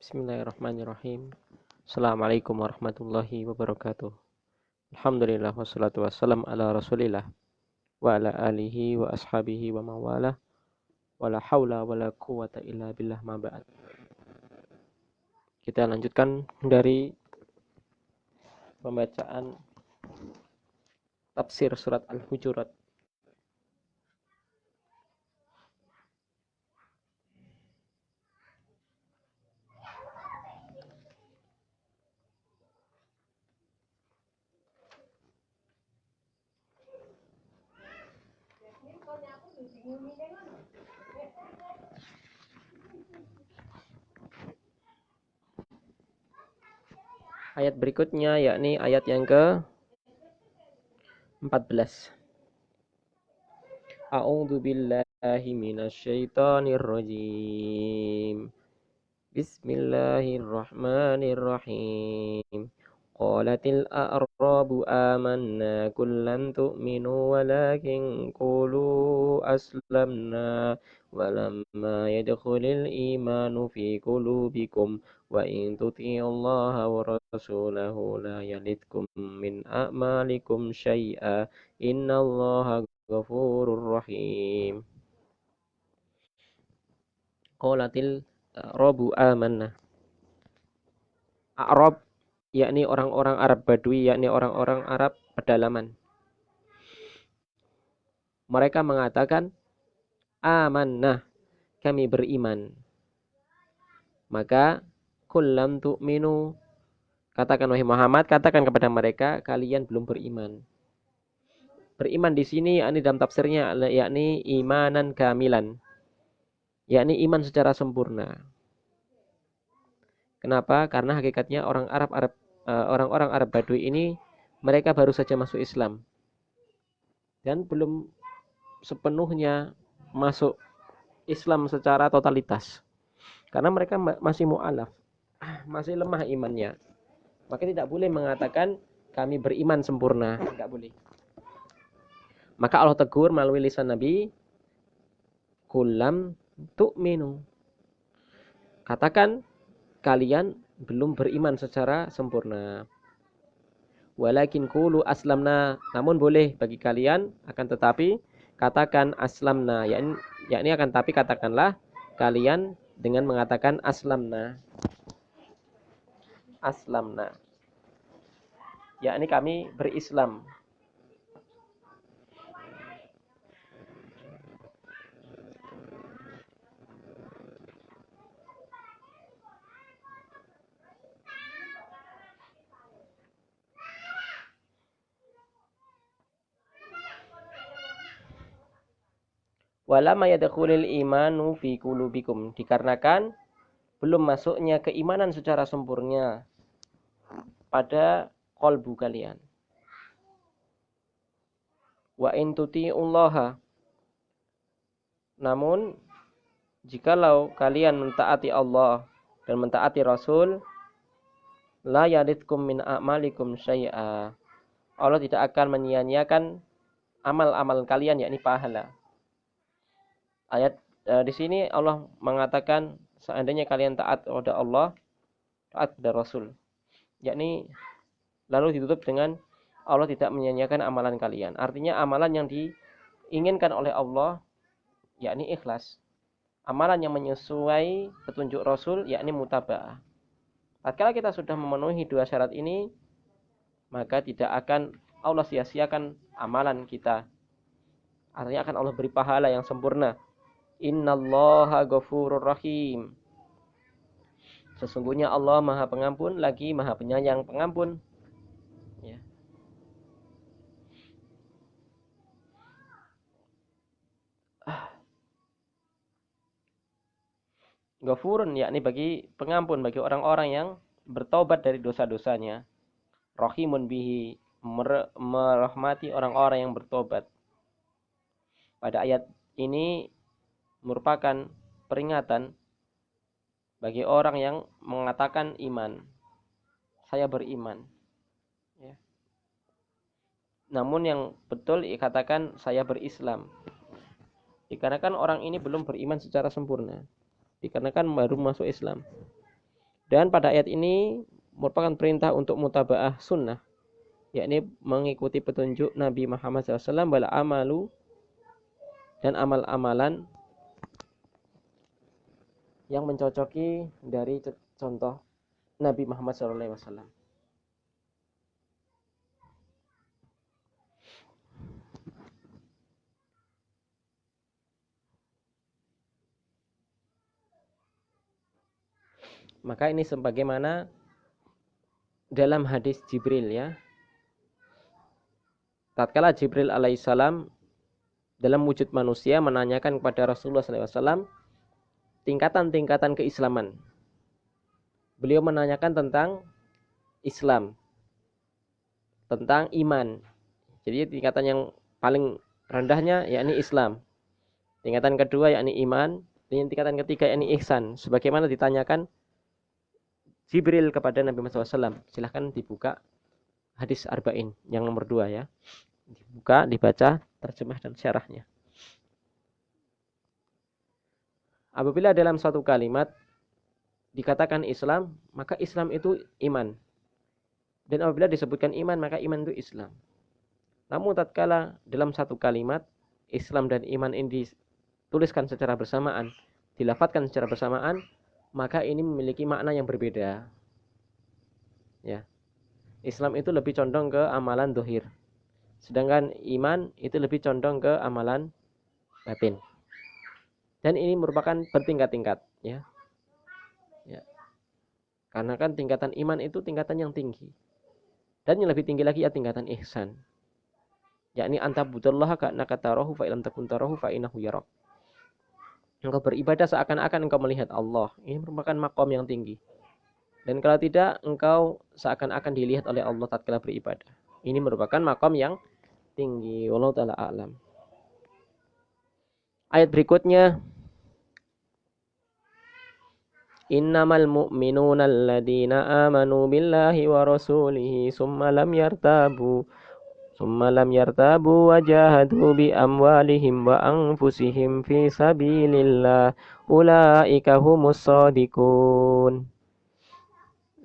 Bismillahirrahmanirrahim. Assalamualaikum warahmatullahi wabarakatuh. Alhamdulillah wassalatu wassalam ala Rasulillah wa ala alihi wa ashabihi wa mawala wa la haula wa la quwata illa billah ma ba'd. Kita lanjutkan dari pembacaan tafsir surat Al-Hujurat. Ayat berikutnya yakni ayat yang ke-14. A'udzu billahi minasyaitonir rajim. Bismillahirrahmanirrahim. Qalatil a'rabu amanna qul lam tu'minu walakin qulu aslamna walamma yadkhulil imanu fi qulubikum wa in tuti'ullaha wa rasulahu la yalidkum min a'malikum syai'a innallaha ghafurur rahim. Qalatil a'rabu amanna. A'rab yakni orang-orang Arab Badui, yakni orang-orang Arab pedalaman. Mereka mengatakan, amanah, kami beriman. Maka, kullam tu'minu, katakan wahai Muhammad, katakan kepada mereka, kalian belum beriman. Beriman di sini, yakni dalam tafsirnya, yakni imanan kamilan. Yakni iman secara sempurna. Kenapa? Karena hakikatnya orang-orang Arab Badui ini mereka baru saja masuk Islam dan belum sepenuhnya masuk Islam secara totalitas karena mereka masih mu'alaf, masih lemah imannya. Maka tidak boleh mengatakan kami beriman sempurna, tidak boleh. Maka Allah tegur melalui lisan Nabi, kulam tu'minu, katakan kalian belum beriman secara sempurna. Walakin qulu aslamna, namun boleh bagi kalian, akan tetapi katakan aslamna, yakni akan tapi katakanlah kalian dengan mengatakan aslamna. Aslamna, yakni kami berislam. Walama yadkhulul imanu fi qulubikum, dikarenakan belum masuknya keimanan secara sempurna pada qalbu kalian. Wa in tuti'ullaha, namun jikalau kalian mentaati Allah dan mentaati Rasul, la yalidkum min a'malikum syai'a, Allah tidak akan menyia-nyiakan amal-amal kalian, yakni pahala. Ayat di sini Allah mengatakan seandainya kalian taat kepada Allah, taat kepada Rasul, yakni lalu ditutup dengan Allah tidak menyia-nyiakan amalan kalian. Artinya amalan yang diinginkan oleh Allah yakni ikhlas. Amalan yang menyesuai petunjuk Rasul yakni mutaba'ah. Tatkala kita sudah memenuhi dua syarat ini, maka tidak akan Allah sia-siakan amalan kita. Artinya akan Allah beri pahala yang sempurna. Innallaha ghafurur rahim. Sesungguhnya Allah Maha Pengampun lagi Maha Penyayang Pengampun. Ya. Ghafurun yakni bagi pengampun bagi orang-orang yang bertobat dari dosa-dosanya. Rahimun bihi, merahmati orang-orang yang bertobat. Pada ayat ini merupakan peringatan bagi orang yang mengatakan iman. Saya beriman. Ya. Namun yang betul dikatakan saya berislam. Dikarenakan orang ini belum beriman secara sempurna. Dikarenakan baru masuk Islam. Dan pada ayat ini merupakan perintah untuk mutaba'ah sunnah, yakni mengikuti petunjuk Nabi Muhammad SAW, wal amalu, dan amal-amalan yang mencocoki dari contoh Nabi Muhammad SAW. Maka ini sebagaimana dalam hadis Jibril ya. Tatkala Jibril alaihissalam dalam wujud manusia menanyakan kepada Rasulullah SAW tingkatan-tingkatan keislaman. Beliau menanyakan tentang Islam, tentang iman. Jadi tingkatan yang paling rendahnya yakni Islam. Tingkatan kedua yakni iman, dan tingkatan ketiga yakni ihsan. Sebagaimana ditanyakan Jibril kepada Nabi Muhammad SAW. Silahkan dibuka hadis Arba'in yang nomor 2 ya. Dibuka, dibaca terjemah dan syarahnya. Apabila dalam suatu kalimat dikatakan Islam, maka Islam itu iman. Dan apabila disebutkan iman, maka iman itu Islam. Namun tatkala dalam satu kalimat Islam dan iman ini dituliskan secara bersamaan, dilafadzkan secara bersamaan, maka ini memiliki makna yang berbeda. Ya. Islam itu lebih condong ke amalan dohir, sedangkan iman itu lebih condong ke amalan batin. Dan ini merupakan bertingkat-tingkat, ya. Ya. Karena kan tingkatan iman itu tingkatan yang tinggi. Dan yang lebih tinggi lagi ya tingkatan ihsan. Yakni antabudallaha ka'annaka tarahu fa illam takun tarahu fa innahu yarak. Engkau beribadah seakan-akan engkau melihat Allah. Ini merupakan makom yang tinggi. Dan kalau tidak, engkau seakan-akan dilihat oleh Allah tatkala beribadah. Ini merupakan makom yang tinggi. Wallahu ta'ala a'lam. Ayat berikutnya, innamal mu'minuna alladhina amanu billahi wa rasulihi summa lam yartabu wa jahadu bi amwalihim wa anfusihim fi sabilillah ulaika humus shadiqun.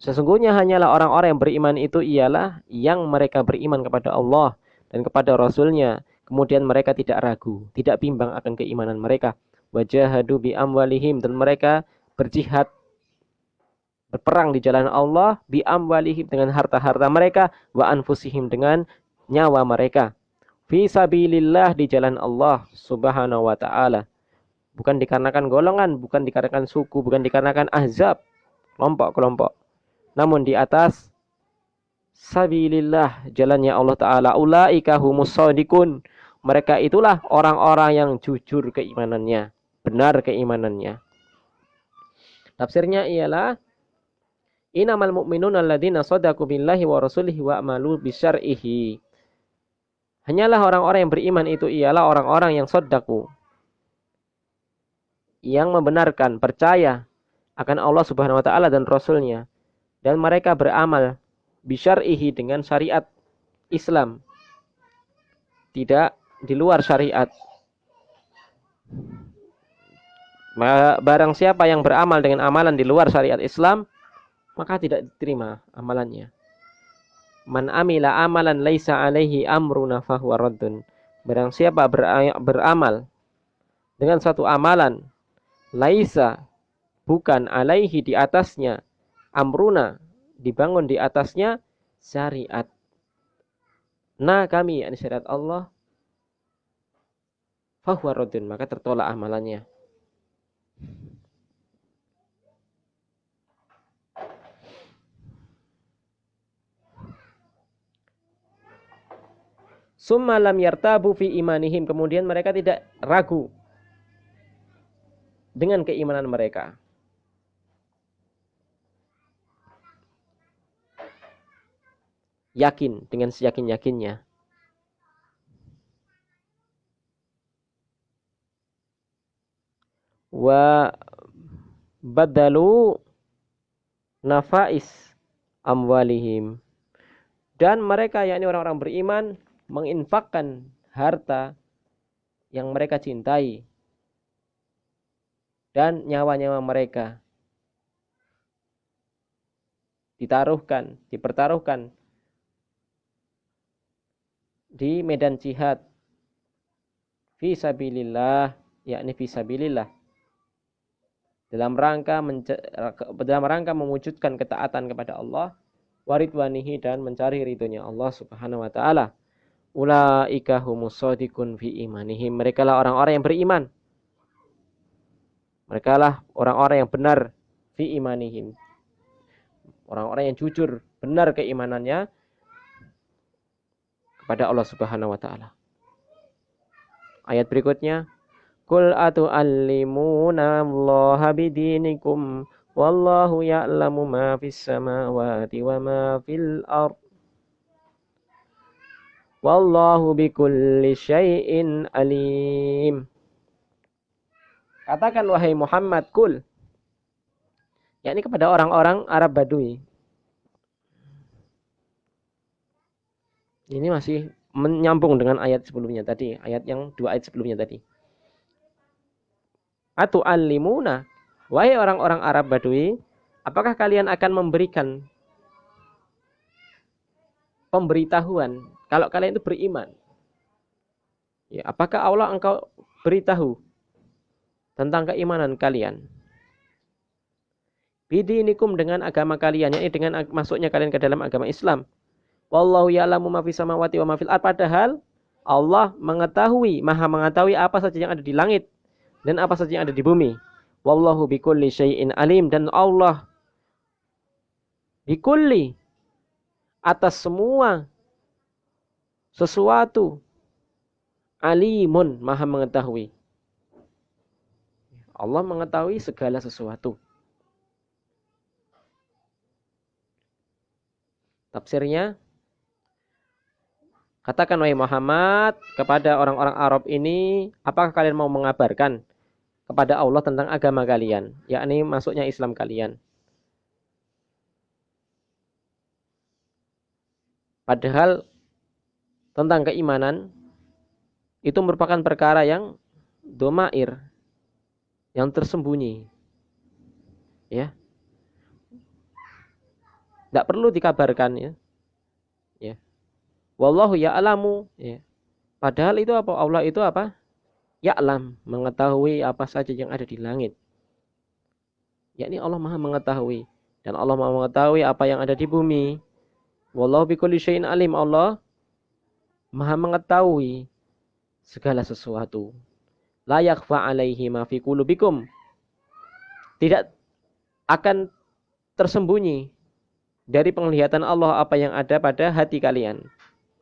Sesungguhnya hanyalah orang-orang yang beriman itu ialah yang mereka beriman kepada Allah dan kepada Rasulnya. Kemudian mereka tidak ragu, tidak bimbang akan keimanan mereka. Wa jahadu bi amwalihim, dan mereka berjihad, berperang di jalan Allah, bi amwalihim dengan harta-harta mereka, wa anfusihim dengan nyawa mereka. Fi sabilillah, di jalan Allah subhanahu wa ta'ala. Bukan dikarenakan golongan, bukan dikarenakan suku, bukan dikarenakan ahzab, kelompok-kelompok. Namun di atas sabilillah, jalannya Allah Ta'ala. Ulaika humus shadiqun. Mereka itulah orang-orang yang jujur keimanannya, benar keimanannya. Tafsirnya ialah innamal mu'minun alladzina shadaqu billahi wa rasulihi wa amalu bisyar'ihi. Hanyalah orang-orang yang beriman itu ialah orang-orang yang shadaqu, yang membenarkan, percaya akan Allah Subhanahu wa taala dan Rasulnya, dan mereka beramal bisyar'ihi, dengan syariat Islam, tidak di luar syariat. Barang siapa yang beramal dengan amalan di luar syariat Islam, maka tidak diterima amalannya. Man amila amalan laisa alaihi amruna fahuwa raddun. Barang siapa beramal dengan satu amalan laisa, bukan, alaihi, di atasnya, amruna, dibangun di atasnya syariat, nah kami, yakni syariat Allah, fahuwa raddun, maka tertolak amalannya. Summa lam yartabu fi imanihim, kemudian mereka tidak ragu dengan keimanan mereka. Yakin dengan seyakin-yakinnya. Wa badalu nafais amwalihim, dan mereka, yakni orang-orang beriman, menginfakkan harta yang mereka cintai dan nyawa-nyawa mereka dipertaruhkan di medan jihad fi sabilillah, yakni fi sabilillah, dalam rangka mewujudkan ketaatan kepada Allah, waridwanihi, dan mencari ridhonya Allah Subhanahu wa taala. Ulaika humus shadiqun fi imanihim. Mereka lah orang-orang yang beriman. Mereka lah orang-orang yang benar fi imanihim. Orang-orang yang jujur, benar keimanannya kepada Allah Subhanahu wa taala. Ayat berikutnya, Qul atu'allimuna allaha bidinikum wallahu ya'lamu ma fis samawati wa ma fil ard. Wallahu bikulli syai'in alim. Katakan wahai Muhammad, kul, yakni kepada orang-orang Arab Badui. Ini masih menyambung dengan ayat sebelumnya tadi, dua ayat sebelumnya tadi. Atu'allimuna, wahai orang-orang Arab Badui, apakah kalian akan memberikan pemberitahuan kalau kalian itu beriman? Ya, apakah Allah engkau beritahu tentang keimanan kalian? Bidinikum, dengan agama kalian, yakni dengan masuknya kalian ke dalam agama Islam. Wallahu ya'lamu ma fis samawati wa ma fil ard. Padahal Allah mengetahui, maha mengetahui apa saja yang ada di langit dan apa saja yang ada di bumi. Wallahu bikulli syai'in alim, dan Allah bikulli, atas semua sesuatu, alimun, maha mengetahui. Allah mengetahui segala sesuatu. Tafsirnya, katakan wahai Muhammad kepada orang-orang Arab ini, apakah kalian mau mengabarkan kepada Allah tentang agama kalian, yakni masuknya Islam kalian? Padahal tentang keimanan itu merupakan perkara yang domair, yang tersembunyi. Ya. Tidak perlu dikabarkan, ya. Ya. Wallahu ya'lamu, ya. Padahal itu apa? Allah itu apa? Ya'lam, mengetahui apa saja yang ada di langit. Yakni Allah Maha mengetahui, dan Allah Maha mengetahui apa yang ada di bumi. Wallahu bikulli syai'in alim. Allah Maha mengetahui segala sesuatu. La yakhfa 'alaihi ma fi qulubikum. Tidak akan tersembunyi dari penglihatan Allah apa yang ada pada hati kalian,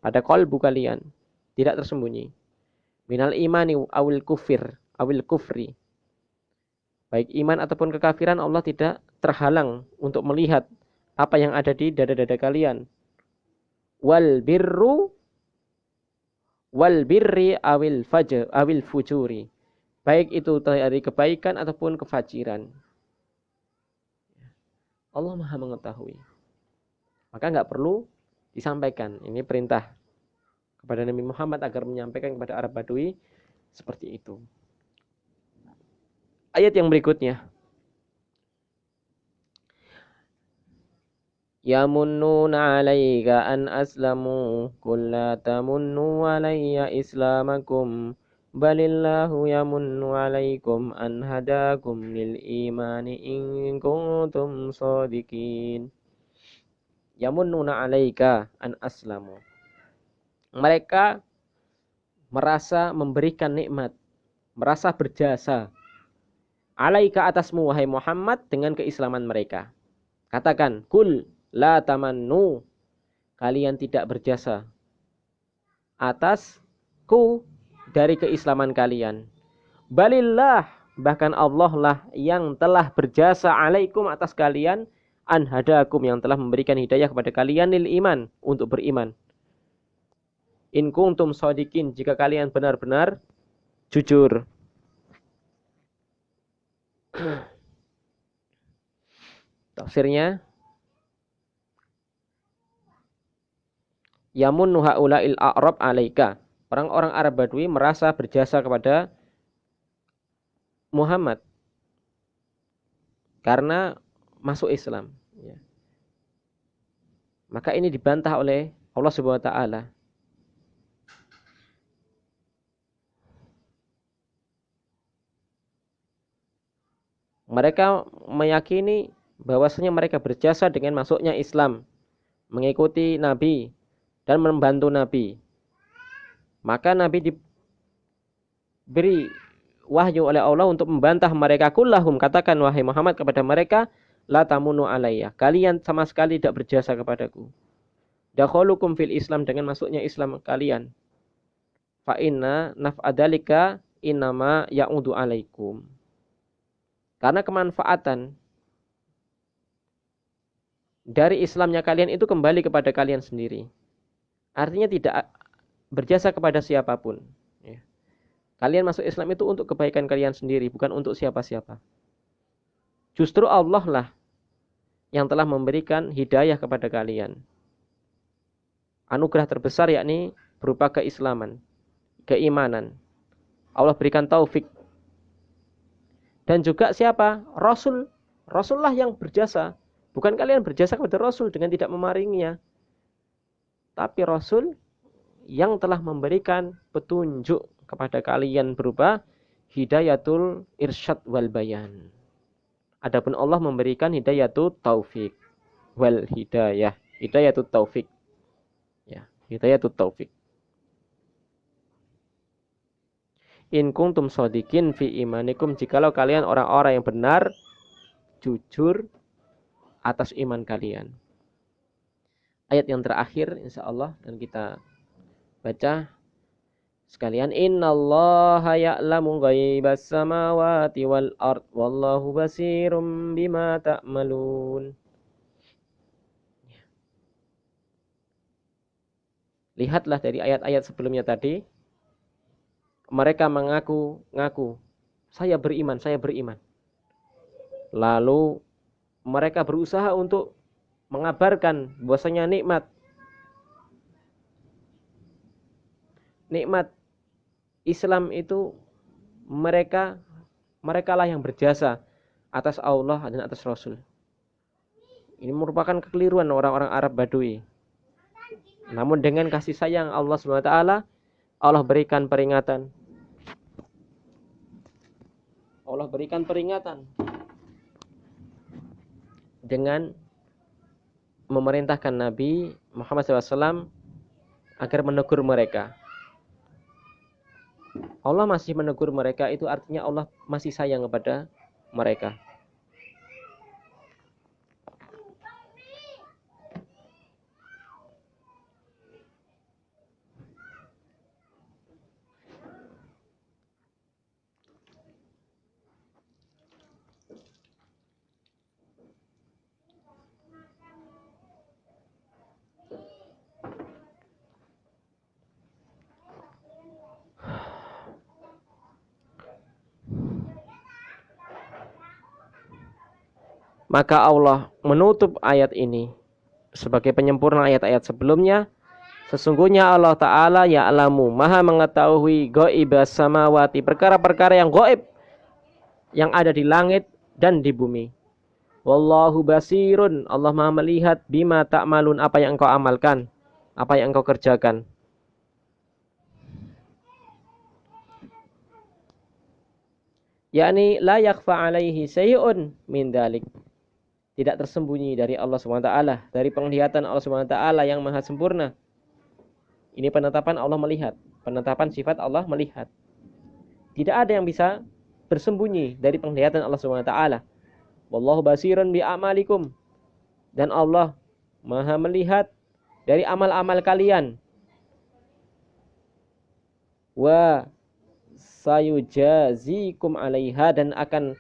pada qalbu kalian. Tidak tersembunyi. Minal imani awil kufri. Baik iman ataupun kekafiran, Allah tidak terhalang untuk melihat apa yang ada di dada-dada kalian. Wal birri awil fujuri. Baik itu dari kebaikan ataupun kefajiran. Allah Maha mengetahui. Maka enggak perlu disampaikan. Ini perintah kepada Nabi Muhammad agar menyampaikan kepada Arab Badui seperti itu. Ayat yang berikutnya. Yamunnuna 'alaika an aslamu qul la tamunnu 'alayya islamakum balillahu yamunnu 'alaikum an hadakum lil imani in kuntum shadiqin. Yamunnuna 'alaika an aslamu. Mereka merasa memberikan nikmat, merasa berjasa 'alaika, atasmu wahai Muhammad, dengan keislaman mereka. Katakan, kul la tamannu, kalian tidak berjasa atasku dari keislaman kalian. Balillah, bahkan Allah lah yang telah berjasa 'alaikum, atas kalian, an hadakum, yang telah memberikan hidayah kepada kalian lil iman, untuk beriman. In kuntum shadiqin, jika kalian benar-benar jujur. Tafsirnya, yamunnu haula'il a'rab 'alaika. Orang-orang Arab Badui merasa berjasa kepada Muhammad karena masuk Islam. Maka ini dibantah oleh Allah Subhanahu wa taala. Mereka meyakini bahwasanya mereka berjasa dengan masuknya Islam, mengikuti Nabi dan membantu Nabi. Maka Nabi diberi wahyu oleh Allah untuk membantah mereka. Kullahum, katakan wahai Muhammad kepada mereka, la tamunu alayya, kalian sama sekali tidak berjasa kepadaku. Dakhalukum fil Islam, dengan masuknya Islam kalian. Fa inna naf'adalika innama ya'udu alaikum. Karena kemanfaatan dari Islamnya kalian itu kembali kepada kalian sendiri. Artinya tidak berjasa kepada siapapun. Kalian masuk Islam itu untuk kebaikan kalian sendiri, bukan untuk siapa-siapa. Justru Allah lah yang telah memberikan hidayah kepada kalian. Anugerah terbesar yakni berupa keislaman, keimanan. Allah berikan taufik. Dan juga siapa? Rasul. Rasulullah yang berjasa. Bukan kalian berjasa kepada Rasul dengan tidak memaringinya. Tapi Rasul yang telah memberikan petunjuk kepada kalian berupa hidayatul irsyad wal bayan. Adapun Allah memberikan hidayatul taufik wal hidayah. Hidayatul taufik. Ya, hidayatul taufik. In kuntum shodikin fi imanikum, jikalau kalian orang-orang yang benar, jujur atas iman kalian. Ayat yang terakhir insyaallah dan kita baca sekalian. Innallaha ya'lamu ghaibas samawati wal ard wallahu basirum bima ta'malun. Lihatlah dari ayat-ayat sebelumnya tadi, mereka mengaku saya beriman. Lalu mereka berusaha untuk mengabarkan bahwasanya nikmat Islam itu mereka lah yang berjasa atas Allah dan atas Rasul. Ini merupakan kekeliruan orang-orang Arab Badui. Namun dengan kasih sayang Allah SWT, Allah berikan peringatan. Dengan memerintahkan Nabi Muhammad SAW agar menegur mereka. Allah masih menegur mereka, itu artinya Allah masih sayang kepada mereka. Maka Allah menutup ayat ini sebagai penyempurna ayat-ayat sebelumnya. Sesungguhnya Allah Ta'ala ya'lamu, maha mengetahui ghaibas samawati, perkara-perkara yang gaib yang ada di langit dan di bumi. Wallahu basirun, Allah maha melihat bima ta'malun, apa yang engkau amalkan, apa yang engkau kerjakan. Yakni la yakhfa alaihi syai'un min dalik. Tidak tersembunyi dari Allah SWT, dari penglihatan Allah SWT yang maha sempurna. Ini penetapan Allah melihat, penetapan sifat Allah melihat. Tidak ada yang bisa bersembunyi dari penglihatan Allah SWT. Wallahu basirun bi amalikum. Dan Allah maha melihat dari amal-amal kalian. Wa sayujazikum alaiha, dan akan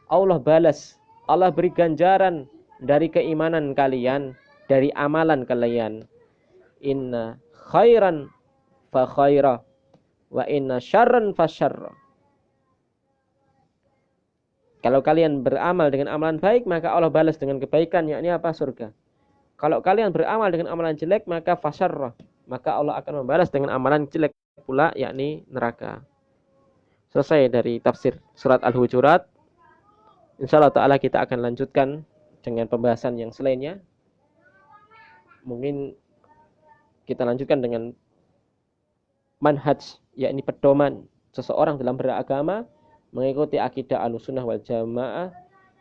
Allah balas, Allah beri ganjaran dari keimanan kalian, dari amalan kalian. Inna khairan fa khaira wa inna syarran fa syarra. Kalau kalian beramal dengan amalan baik, maka Allah balas dengan kebaikan, yakni apa? Surga. Kalau kalian beramal dengan amalan jelek, maka fa syarra, maka Allah akan membalas dengan amalan jelek pula, yakni neraka. Selesai dari tafsir surat Al-Hujurat. InsyaAllah ta'ala kita akan lanjutkan dengan pembahasan yang selainnya. mungkin kita lanjutkan dengan manhaj, yakni pedoman seseorang dalam beragama mengikuti akidah Ahlussunnah wal Jamaah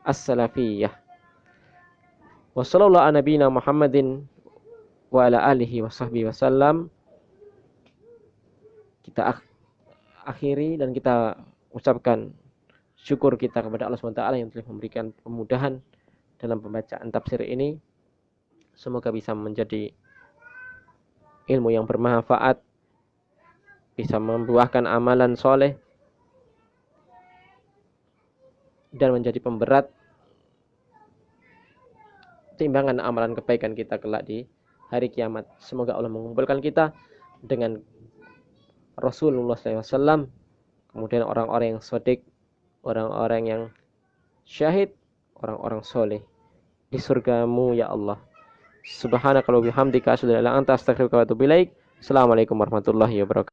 as-salafiyah. Wa sallallahu ala nabiyina Muhammadin wa ala alihi wa sahbihi wasallam. Kita akhiri dan kita ucapkan syukur kita kepada Allah SWT yang telah memberikan kemudahan dalam pembacaan tafsir ini. Semoga bisa menjadi ilmu yang bermanfaat, bisa membuahkan amalan soleh, dan menjadi pemberat timbangan amalan kebaikan kita kelak di hari kiamat. Semoga Allah mengumpulkan kita dengan Rasulullah SAW, kemudian orang-orang yang shadiq, orang-orang yang syahid, orang-orang soleh di surgamu ya Allah. Subhanaka wa bihamdika asyhadu an la ilaha illa anta astaghfiruka wa atubu ilaik. Assalamualaikum warahmatullahi wabarakatuh.